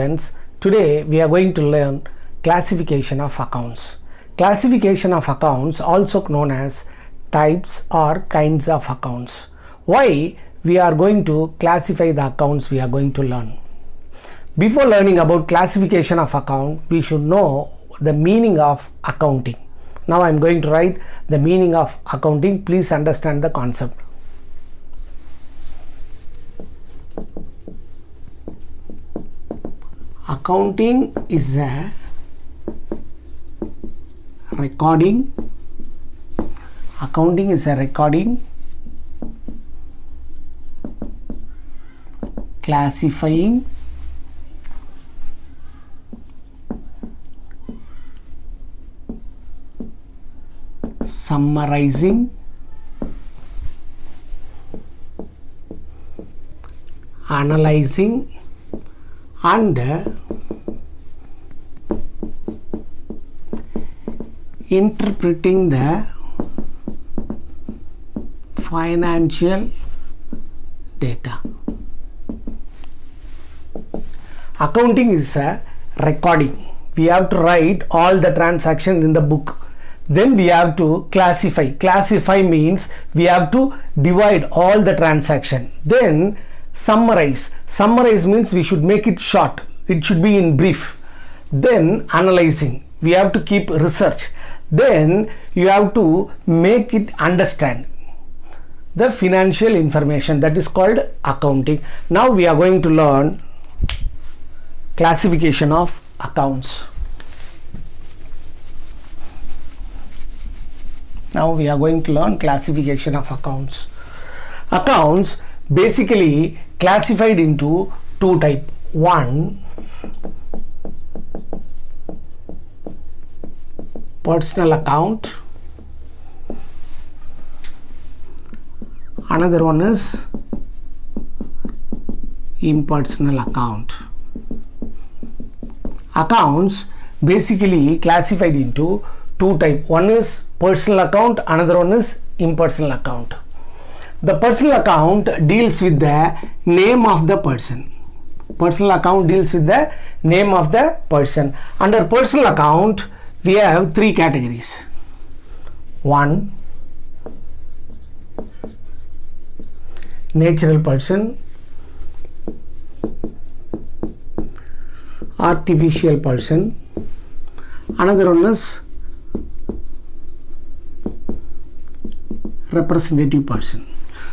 Friends, today we are going to learn classification of accounts. Classification of accounts, also known as types or kinds of accounts. Why we are going to classify the accounts we are going to learn. Before learning about classification of account, we should know the meaning of accounting. Now I am going to write the meaning of accounting. Please understand the concept. Accounting is a recording. Accounting is a recording, classifying, summarizing, analyzing, and interpreting the financial data. Accounting is a recording. We have to write all the transactions in the book. Then we have to classify. Classify means we have to divide all the transaction. Then summarize. Summarize means we should make it short. It should be in brief. Then analyzing. We have to keep research. Then you have to make it understand the financial information. That is called accounting. Now we are going to learn classification of accounts. Now we are going to learn classification of accounts. Accounts basically classified into two types. One, personal account. Another one is impersonal account. Accounts basically classified into two types. One is personal account, another one is impersonal account. The personal account deals with the name of the person. Personal account deals with the name of the person. Under personal account, we have three categories. One, natural person, artificial person. Another one is representative person.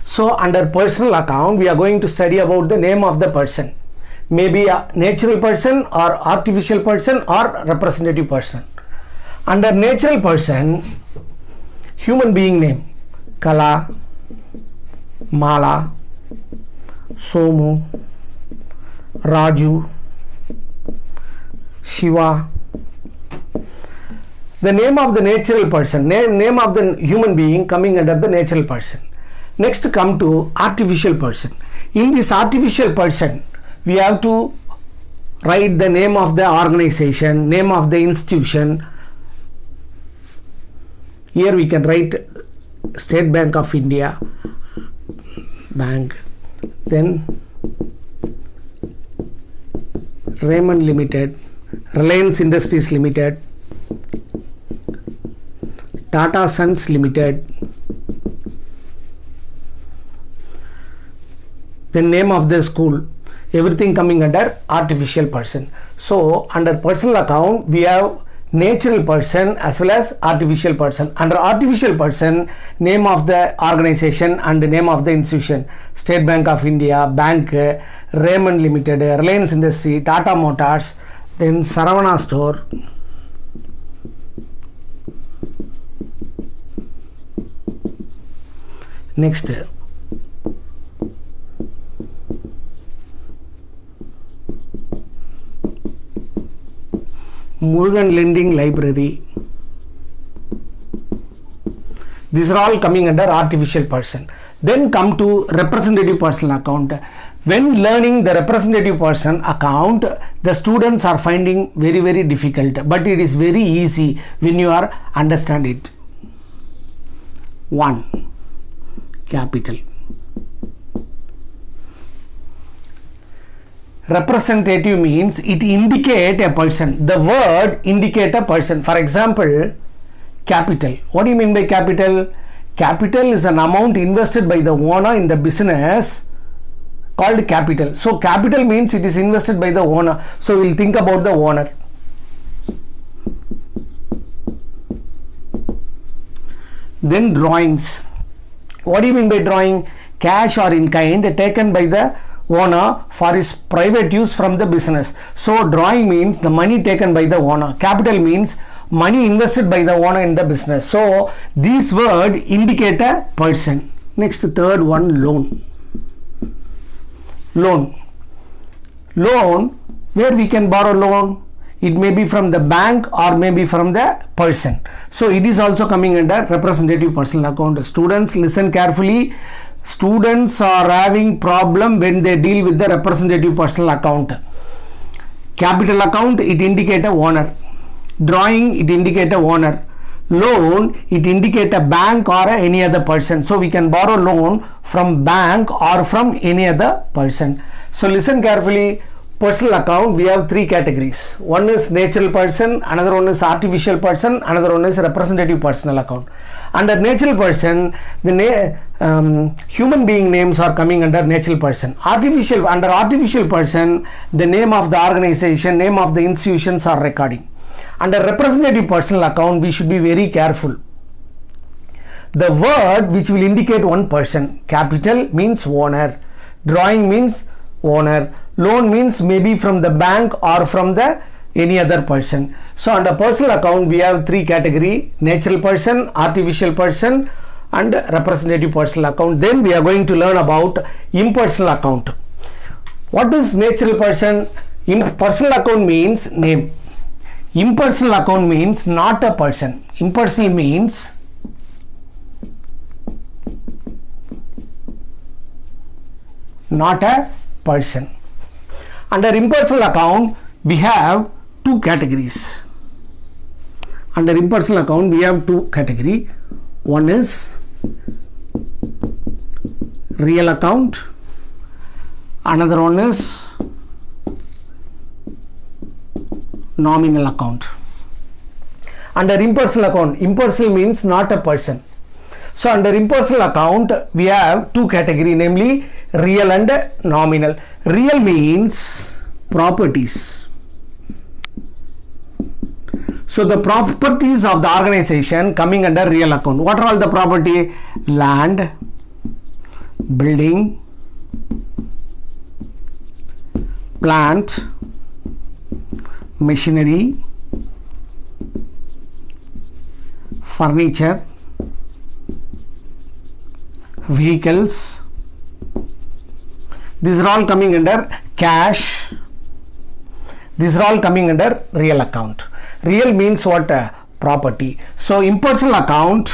So under personal account, we are going to study about the name of the person. Maybe a natural person or artificial person or representative person. Under natural person, human being name, Kala, Mala, Somu, Raju, Shiva. The name of the natural person, name of the human being coming under the natural person. Next come to artificial person. In this artificial person, we have to write the name of the organization, name of the institution. Here we can write State Bank of India, bank, then Raymond Limited, Reliance Industries Limited, Tata Sons Limited, the name of the school, everything coming under artificial person. So under personal account, we have natural person as well as artificial person. Under artificial person, name of the organization and the name of the institution, State Bank of India, bank, Raymond Limited, Reliance Industry, Tata Motors, then Saravana Store, next Murugan Lending Library. These are all coming under artificial person. Then come to representative personal account. When learning the representative person account, the students are finding very difficult, but it is very easy when you are understand it. 1. Capital. representative means it indicate a person. The word indicate a person. For example, capital. What do you mean by capital? Capital is an amount invested by the owner in the business called capital. So capital means it is invested by the owner. So we'll think about the owner. Then drawings. What do you mean by drawing? Cash or in kind taken by the owner for his private use from the business. So drawing means the money taken by the owner. Capital means money invested by the owner in the business. So this word indicate a person. Next, third one, loan. Loan. Loan, where we can borrow loan? It may be from the bank or maybe from the person. So it is also coming under representative personal account. Students, listen carefully. Students are having problem when they deal with the representative personal account. Capital account, it indicate a owner. Drawing, it indicate a owner. Loan, it indicate a bank or any other person. So we can borrow loan from bank or from any other person. So listen carefully. Personal account, we have three categories. One is natural person, another one is artificial person, another one is representative personal account. Under natural person, the human being names are coming under natural person. Under artificial person, the name of the organization, name of the institutions are recording. Under representative personal account, we should be very careful. The word which will indicate one person. Capital means owner. Drawing means owner. Loan means maybe from the bank or from the any other person. So under personal account, we have three category: natural person, artificial person, and representative personal account. Then we are going to learn about impersonal account. What is natural person? Personal account means name. Impersonal account means not a person. Impersonal means not a person. Under impersonal account, we have two categories. Under impersonal account, we have two categories. One is real account. Another one is nominal account. Under impersonal account, impersonal means not a person. So under impersonal account, we have two categories, namely real and nominal. Real means properties. So the properties of the organization coming under real account. What are all the property? Land, building, plant, machinery, furniture, vehicles. These are all coming under cash. These are all coming under real account. Real means what? Property. So impersonal account,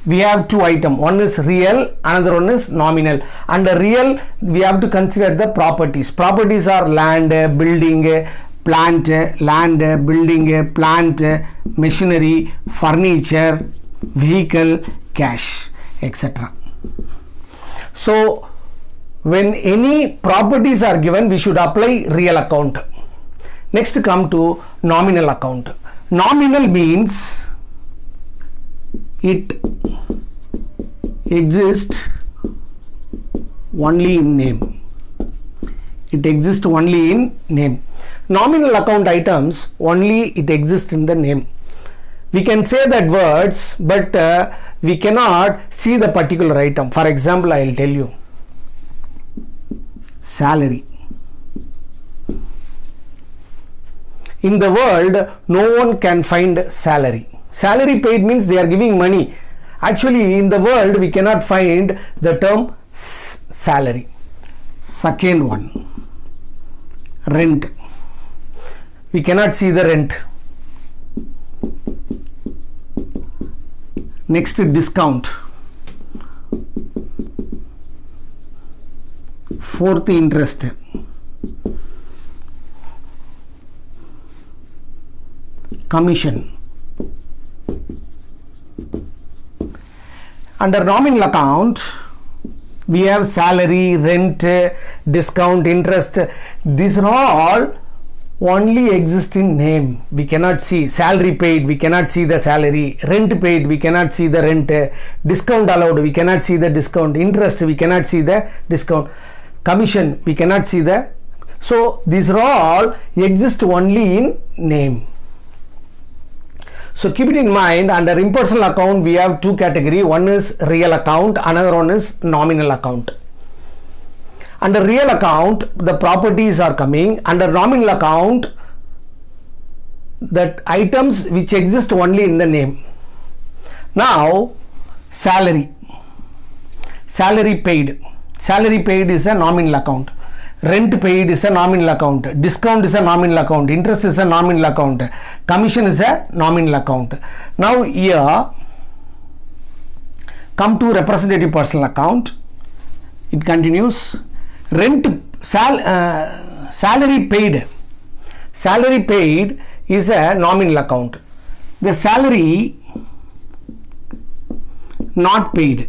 we have two items. One is real, another one is nominal. Under real, we have to consider the properties. Properties are land, building, plant, land, building, plant, machinery, furniture, vehicle, cash, etc. So when any properties are given, we should apply real account. Next come to nominal account. Nominal means it exists only in name. It exists only in name. Nominal account items, only it exists in the name. We can say that words, but we cannot see the particular item. For example, I will tell you. Salary. In the world, no one can find salary. Salary paid means they are giving money. Actually, in the world, we cannot find the term salary. Second one, rent. We cannot see the rent. Next, discount. Fourth, interest. Commission. Under nominal account, We have salary, rent, discount, interest. These are all only exist in name. We cannot see salary paid, we cannot see the salary. Rent paid, we cannot see the rent. Discount allowed, we cannot see the discount. Interest, we cannot see the discount. Commission, we cannot see the. So these are all exist only in name. So keep it in mind, under impersonal account we have two categories. One is real account, another one is nominal account. Under real account the properties are coming. Under nominal account that items which exist only in the name. Now salary paid. Salary paid is a nominal account. Rent paid is a nominal account. Discount is a nominal account. Interest is a nominal account. Commission is a nominal account. Now here come to representative personal account. It continues. Salary paid. Salary paid is a nominal account. The salary not paid.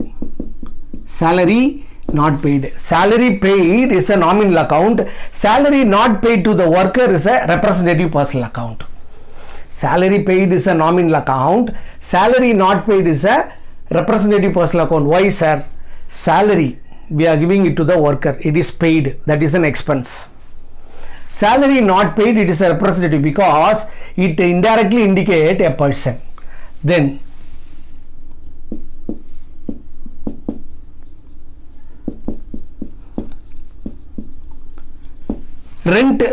Salary not paid. Salary paid is a nominal account. Salary not paid to the worker is a representative personal account. Salary paid is a nominal account. Salary not paid is a representative personal account. Why, sir? Salary we are giving it to the worker. It is paid. That is an expense. Salary not paid, it is a representative because it indirectly indicates a person. Then rent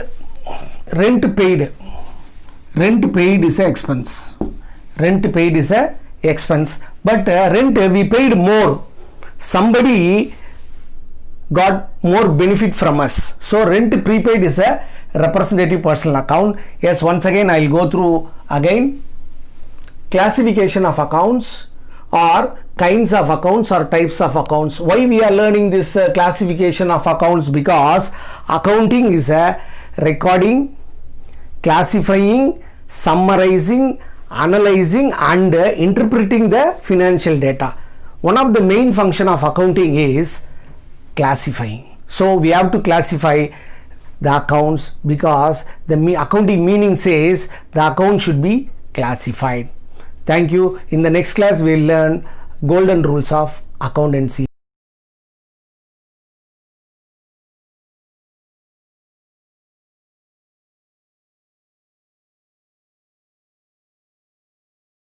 paid is a expense. Rent paid is a expense, but rent we paid more. Somebody got more benefit from us. So rent prepaid is a representative personal account. Yes, once again I will go through again. Classification of accounts or kinds of accounts or types of accounts. Why we are learning this classification of accounts? Because accounting is a recording, classifying, summarizing, analyzing and interpreting the financial data. One of the main function of accounting is classifying. So we have to classify the accounts because the accounting meaning says the account should be classified. Thank you. In the next class we will learn golden rules of accountancy.